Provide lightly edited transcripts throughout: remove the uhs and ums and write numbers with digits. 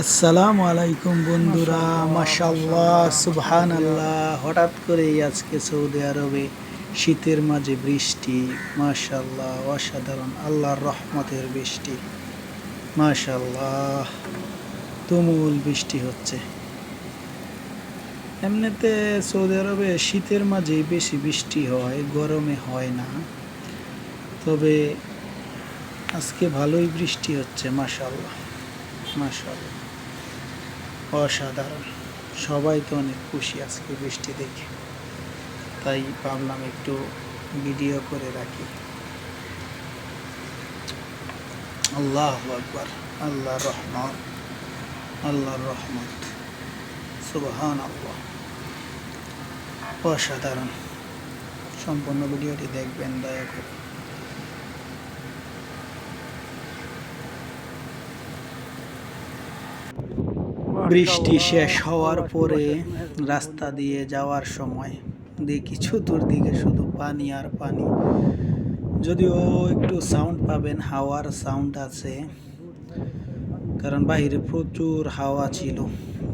আসসালামু আলাইকুম বন্ধুরা, মাশাআল্লাহ সুবহানাল্লাহ। হঠাৎ করেই আজকে সৌদি আরবে শীতের মাঝে বৃষ্টি, মাশাআল্লাহ অসাধারণ, আল্লাহর রহমতের বৃষ্টি, মাশাআল্লাহ তুমুল বৃষ্টি হচ্ছে। এমনিতে সৌদি আরবে শীতের মাঝে বেশি বৃষ্টি হয়, গরমে হয় না, তবে আজকে ভালোই বৃষ্টি হচ্ছে, মাশাআল্লাহ মাশাআল্লাহ অসাধারণ। সবাই তো অনেক খুশি আজকে বৃষ্টি দেখে, তাই ভাবলাম একটু ভিডিও করে রাখি। আল্লাহু আকবার, আল্লাহর রহমত, আল্লাহর রহমত, সুবহানাল্লাহ অসাধারণ। সম্পূর্ণ ভিডিওটি দেখবেন দয়া করে। বৃষ্টি শেষ হওয়ার পরে রাস্তা দিয়ে যাওয়ার সময় দেখি চতুর্দিকে শুধু পানি আর পানি। যদিও একটু সাউন্ড পাবেন, হাওয়ার সাউন্ড আছে, কারণ বাইরে প্রচুর হাওয়া ছিল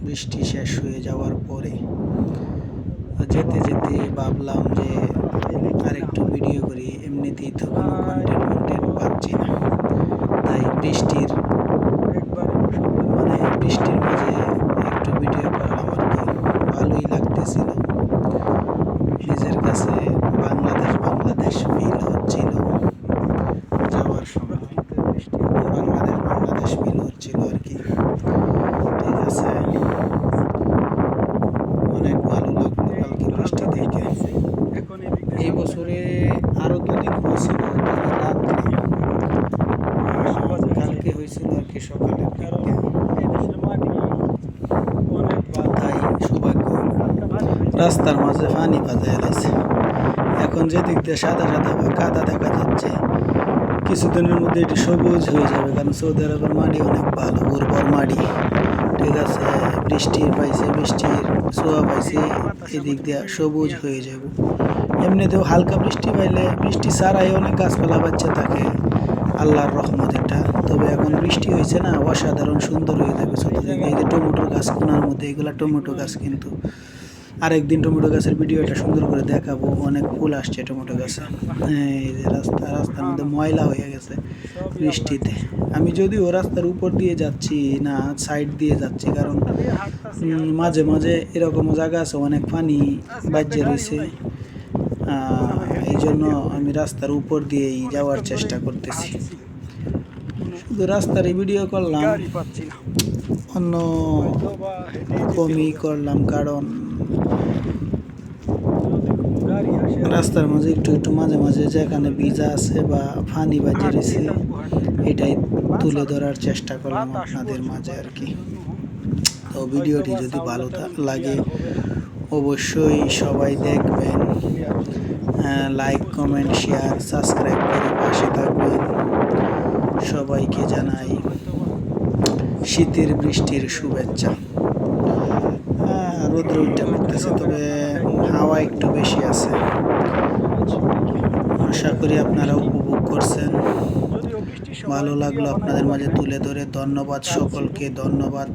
বৃষ্টি শেষ হয়ে যাওয়ার পরে। যেতে যেতে ভাবলাম যে আরেকটু ভিডিও করি, এমনিতেই তো কোনো কন্টেন্ট পাচ্ছি না, তাই বৃষ্টির মাঝে একটু ভিডিও করলাম আর কি। ভালোই লাগতেছিল, নিজের কাছে বাংলাদেশ ফিল হচ্ছিল যাওয়ার সময়, বাংলাদেশ ফিল হচ্ছিল আর কি। ঠিক আছে, অনেক ভালো লাগলো কালকে বৃষ্টি দেখে। এই বছরে আরো দুদিন হয়েছিল, কালকে হয়েছিল আর কি সকালে। তাই সৌভাগ্য, রাস্তার মাঝে পানি বাজায় আছে। এখন যেদিক দিয়ে সাদা সাদা বা কাদা দেখা যাচ্ছে, কিছুদিনের মধ্যে এটি সবুজ হয়ে যাবে, কারণ সৌদি আরবের মাটি অনেক ভালো, উর্বর মাটি। ঠিক আছে, বৃষ্টির ছোঁয়া পাইছে, এদিক দিয়ে সবুজ হয়ে যাবে। এমনিতেও হালকা বৃষ্টি পাইলে, বৃষ্টি ছাড়াই অনেক গাছপালা বাচ্চা থাকে, আল্লাহর রহমত এটা। তবে এখন বৃষ্টি হয়েছে না, অসাধারণ সুন্দর হয়ে যাবে চতুর্দিকে। এই যে টমেটোর গাছ কোনার মধ্যে, এগুলা টমেটো গাছ, কিন্তু আরেকদিন টমেটো গাছের ভিডিওটা সুন্দর করে দেখাবো। অনেক ফুল আসছে টমেটো গাছে। এই যে রাস্তার মধ্যে ময়লা হয়ে গেছে বৃষ্টিতে। আমি যদিও রাস্তার উপর দিয়ে যাচ্ছি না, সাইড দিয়ে যাচ্ছি, কারণ মাঝে মাঝে এরকম জায়গা আছে অনেক পানি বাজে রয়েছে, এই জন্য আমি রাস্তার উপর দিয়েই যাওয়ার চেষ্টা করতেছি। শুধু রাস্তারই ভিডিও করলাম, অন্য কমই করলাম, কারণ রাস্তার মাঝে একটু মাঝে মাঝে যেখানে ভিজা আছে বা পানি বাজে রয়েছে, এটাই তুলে ধরার চেষ্টা করলাম আপনাদের মাঝে আর কি। তো ভিডিওটি যদি ভালো লাগে অবশ্যই সবাই দেখবেন, লাইক কমেন্ট শেয়ার সাবস্ক্রাইব করে পাশে থাকবেন। সবাইকে জানাই শীতের বৃষ্টির শুভেচ্ছা। রৌদ্র উঠে পড়তেছে, তবে হাওয়া একটু বেশি আছে। আশা করি আপনারা উপভোগ করছেন। ভালো লাগলো আপনাদের মাঝে তুলে ধরে। ধন্যবাদ সকলকে, ধন্যবাদ।